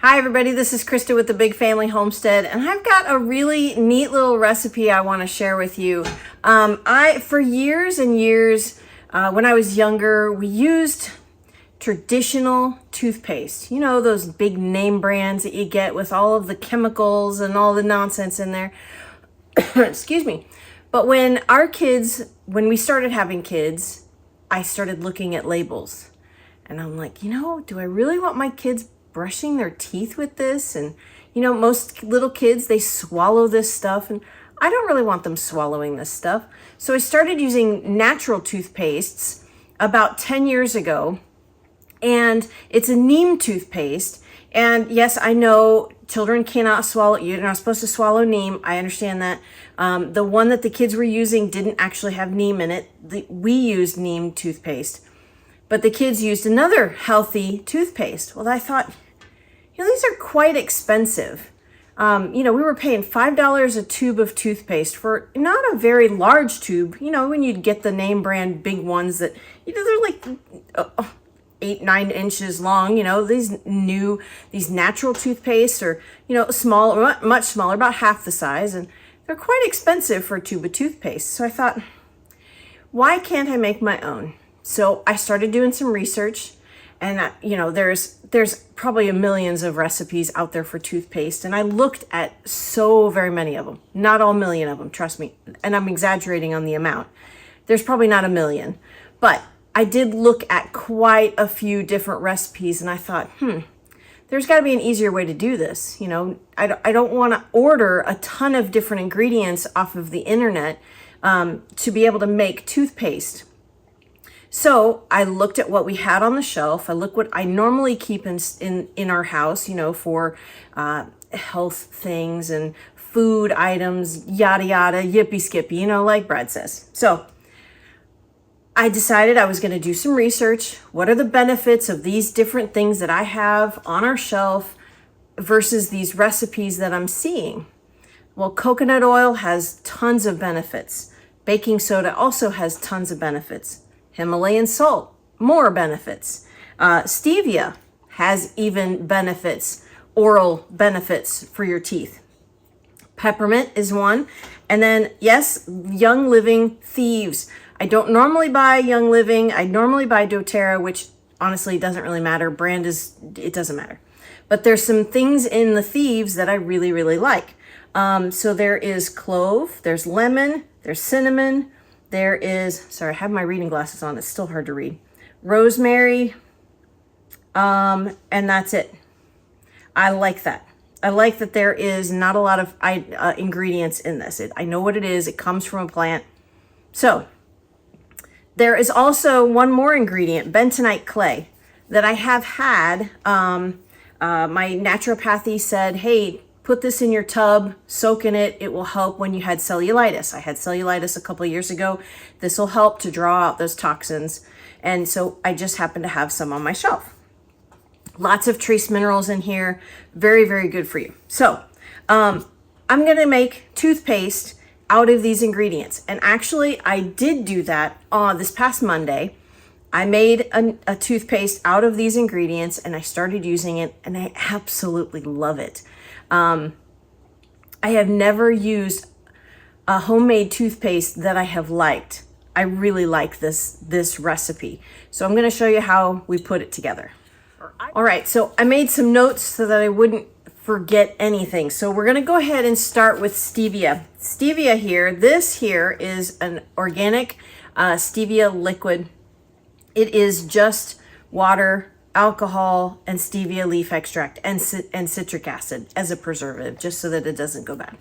Hi everybody, this is Christa with the Big Family Homestead, and I've got a really neat little recipe I want to share with you. For years and years, when I was younger, we used traditional toothpaste. You know, those big name brands that you get with all of the chemicals and all the nonsense in there. Excuse me. But when we started having kids, I started looking at labels. And I'm like, do I really want my kids brushing their teeth with this? And most little kids, they swallow this stuff, and I don't really want them swallowing this stuff. So I started using natural toothpastes about 10 years ago, and it's a neem toothpaste. And yes, I know children cannot swallow, you're not supposed to swallow neem. I understand that. The one that the kids were using didn't actually have neem in it. We used neem toothpaste. But the kids used another healthy toothpaste. Well, I thought, these are quite expensive. We were paying $5 a tube of toothpaste for not a very large tube. When you'd get the name brand big ones that, they're like 8-9 inches long. These natural toothpastes are, small, or much smaller, about half the size. And they're quite expensive for a tube of toothpaste. So I thought, why can't I make my own? So I started doing some research, and there's probably millions of recipes out there for toothpaste, and I looked at so very many of them. Not all million of them, trust me, and I'm exaggerating on the amount. There's probably not a million, but I did look at quite a few different recipes, and I thought, there's got to be an easier way to do this. I don't want to order a ton of different ingredients off of the internet to be able to make toothpaste. So I looked at what we had on the shelf. I looked what I normally keep in our house, for health things and food items, yada, yada, yippee skippy, like Brad says. So I decided I was going to do some research. What are the benefits of these different things that I have on our shelf versus these recipes that I'm seeing? Well, coconut oil has tons of benefits. Baking soda also has tons of benefits. Himalayan salt, more benefits. Stevia has even benefits, oral benefits for your teeth. Peppermint is one. And then, yes, Young Living Thieves. I don't normally buy Young Living. I normally buy doTERRA, which honestly doesn't really matter. It doesn't matter. But there's some things in the Thieves that I really, really like. So there is clove, there's lemon, there's cinnamon, there is, sorry, I have my reading glasses on. It's still hard to read. Rosemary, and that's it. I like that. I like that there is not a lot of ingredients in this. I know what it is. It comes from a plant. So there is also one more ingredient, bentonite clay, that I have had. My naturopathy said, hey, put this in your tub, soak in it. It will help when you had cellulitis. I had cellulitis a couple of years ago. This will help to draw out those toxins. And so I just happen to have some on my shelf. Lots of trace minerals in here. Very, very good for you. So I'm going to make toothpaste out of these ingredients. And actually, I did do that this past Monday. I made a toothpaste out of these ingredients, and I started using it, and I absolutely love it. I have never used a homemade toothpaste that I have liked. I really like this recipe. So I'm going to show you how we put it together. All right, so I made some notes so that I wouldn't forget anything. So we're going to go ahead and start with stevia. Stevia here, this here is an organic stevia liquid. It is just water, alcohol, and stevia leaf extract and citric acid as a preservative, just so that it doesn't go bad.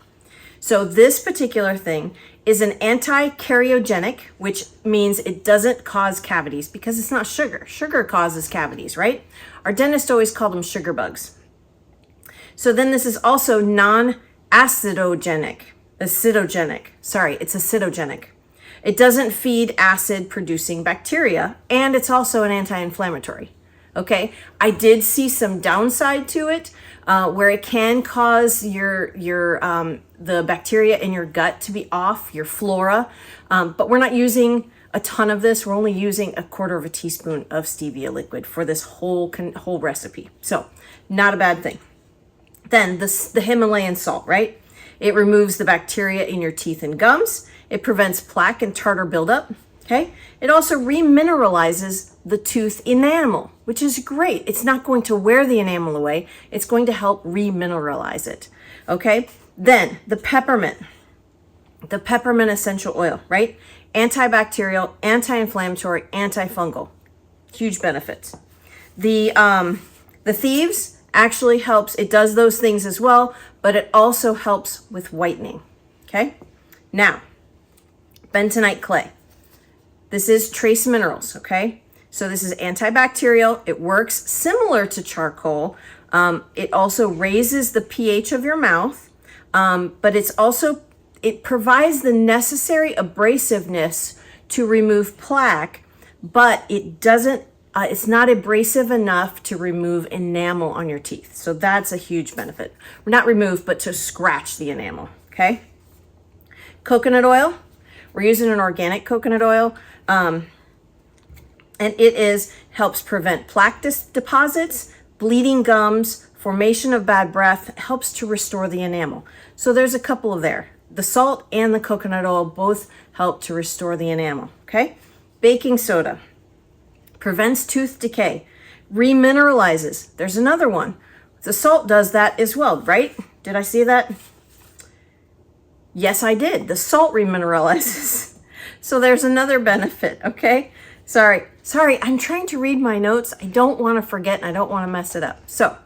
So this particular thing is an anti-cariogenic, which means it doesn't cause cavities because it's not sugar. Sugar causes cavities, right? Our dentist always called them sugar bugs. So then this is also non-acidogenic. Sorry, it's acidogenic. It doesn't feed acid-producing bacteria, and it's also an anti-inflammatory. Okay, I did see some downside to it, where it can cause the bacteria in your gut to be off, your flora. But we're not using a ton of this. We're only using 1/4 teaspoon of stevia liquid for this whole recipe. So not a bad thing. Then the Himalayan salt, right? It removes the bacteria in your teeth and gums. It prevents plaque and tartar buildup, okay? It also remineralizes the tooth enamel, which is great. It's not going to wear the enamel away. It's going to help remineralize it, okay? Then the peppermint essential oil, right? Antibacterial, anti-inflammatory, antifungal. Huge benefits. The thieves actually helps. It does those things as well, but it also helps with whitening, okay? Now, bentonite clay. This is trace minerals, okay? So this is antibacterial. It works similar to charcoal. It also raises the pH of your mouth, but it provides the necessary abrasiveness to remove plaque, but it doesn't, it's not abrasive enough to remove enamel on your teeth. So that's a huge benefit. Not remove, but to scratch the enamel, okay? Coconut oil. We're using an organic coconut oil, and it helps prevent plaque deposits, bleeding gums, formation of bad breath, helps to restore the enamel. So there's a couple of there. The salt and the coconut oil both help to restore the enamel, okay? Baking soda prevents tooth decay, remineralizes. There's another one. The salt does that as well, right? Did I see that? Yes, I did. The salt remineralizes. So there's another benefit, okay? Sorry, I'm trying to read my notes. I don't want to forget and I don't want to mess it up. So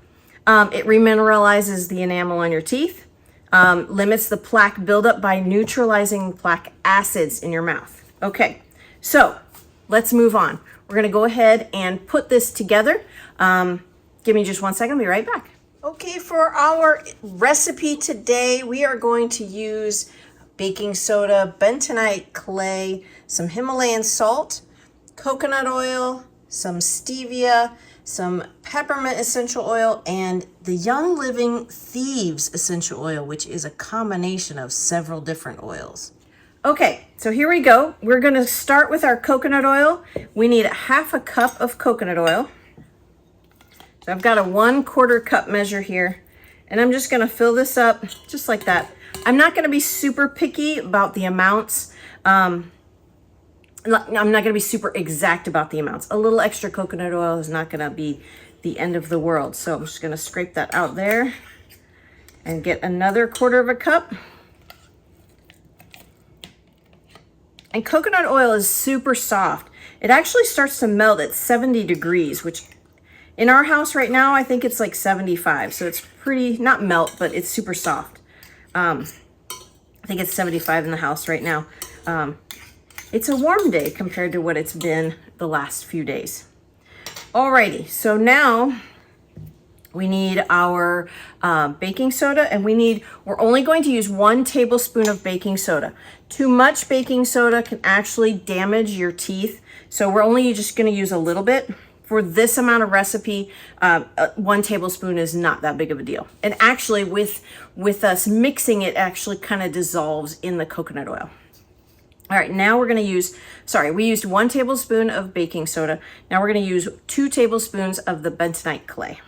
it remineralizes the enamel on your teeth, limits the plaque buildup by neutralizing plaque acids in your mouth. Okay, so let's move on. We're going to go ahead and put this together. Give me just 1 second. I'll be right back. Okay, for our recipe today, we are going to use baking soda, bentonite clay, some Himalayan salt, coconut oil, some stevia, some peppermint essential oil, and the Young Living Thieves essential oil, which is a combination of several different oils. Okay, so here we go. We're going to start with our coconut oil. We need 1/2 cup of coconut oil. So I've got a 1/4 cup measure here, and I'm just going to fill this up just like that. I'm not going to be super picky about the amounts. I'm not going to be super exact about the amounts. A little extra coconut oil is not going to be the end of the world. So I'm just going to scrape that out there and get another 1/4 cup. And coconut oil is super soft. It actually starts to melt at 70 degrees, which in our house right now, I think it's like 75. So it's pretty, not melt, but it's super soft. I think it's 75 in the house right now. It's a warm day compared to what it's been the last few days. Alrighty, so now we need our baking soda, and we're only going to use 1 tablespoon of baking soda. Too much baking soda can actually damage your teeth. So we're only just gonna use a little bit. For this amount of recipe, 1 tablespoon is not that big of a deal. And actually with us mixing it actually kind of dissolves in the coconut oil. All right, now we're gonna use, we used 1 tablespoon of baking soda. Now we're gonna use 2 tablespoons of the bentonite clay.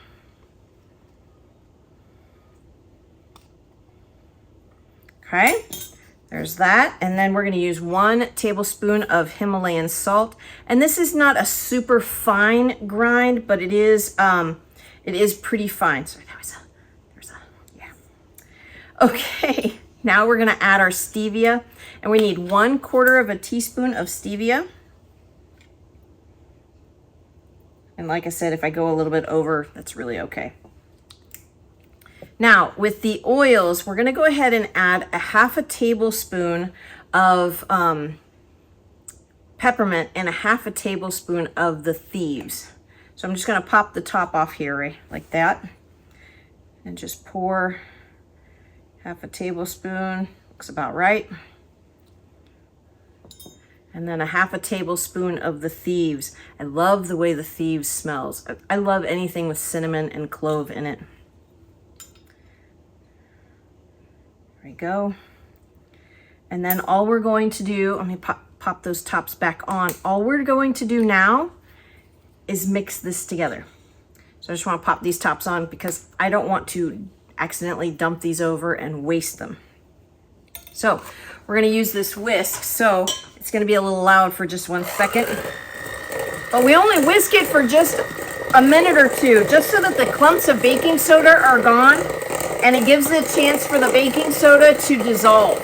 Okay, there's that. And then we're gonna use 1 tablespoon of Himalayan salt. And this is not a super fine grind, but it is pretty fine. Sorry, yeah. Okay, now we're gonna add our stevia, and we need 1/4 teaspoon of stevia. And like I said, if I go a little bit over, that's really okay. Now, with the oils, we're going to go ahead and add 1/2 tablespoon of peppermint and 1/2 tablespoon of the thieves. So I'm just going to pop the top off here, right, like that, and just pour 1/2 tablespoon. Looks about right. And then 1/2 tablespoon of the thieves. I love the way the thieves smells. I love anything with cinnamon and clove in it. There we go. And then all we're going to do, let me pop those tops back on. All we're going to do now is mix this together. So I just want to pop these tops on because I don't want to accidentally dump these over and waste them. So we're gonna use this whisk, so it's gonna be a little loud for just 1 second. But we only whisk it for just a minute or two, just so that the clumps of baking soda are gone, and it gives it a chance for the baking soda to dissolve.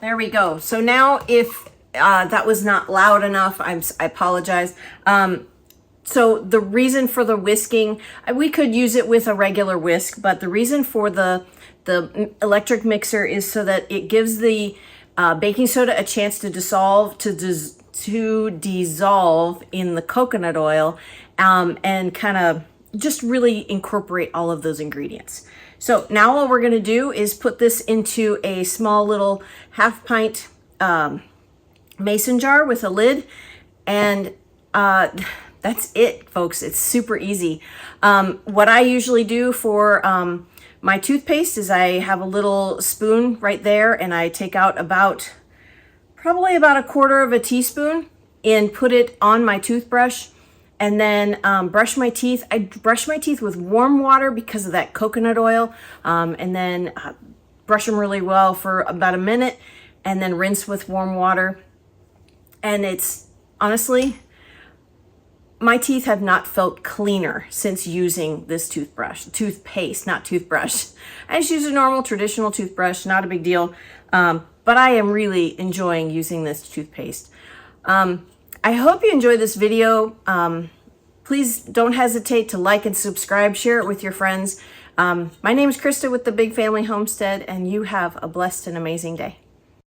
There we go. So now if that was not loud enough, I apologize. So the reason for the whisking, we could use it with a regular whisk, but the reason for the electric mixer is so that it gives the baking soda a chance to dissolve, to dissolve in the coconut oil, and kind of just really incorporate all of those ingredients. So now all we're going to do is put this into a small little 1/2 pint mason jar with a lid, and that's it, folks. It's super easy. What I usually do for my toothpaste is I have a little spoon right there, and I take out probably about 1/4 teaspoon and put it on my toothbrush, and then brush my teeth. I brush my teeth with warm water because of that coconut oil, and then brush them really well for about a minute, and then rinse with warm water. And it's honestly, my teeth have not felt cleaner since using this toothpaste, not toothbrush. I just use a normal traditional toothbrush, not a big deal. But I am really enjoying using this toothpaste. I hope you enjoyed this video. Please don't hesitate to like and subscribe, share it with your friends. My name is Christa with the Big Family Homestead, and you have a blessed and amazing day.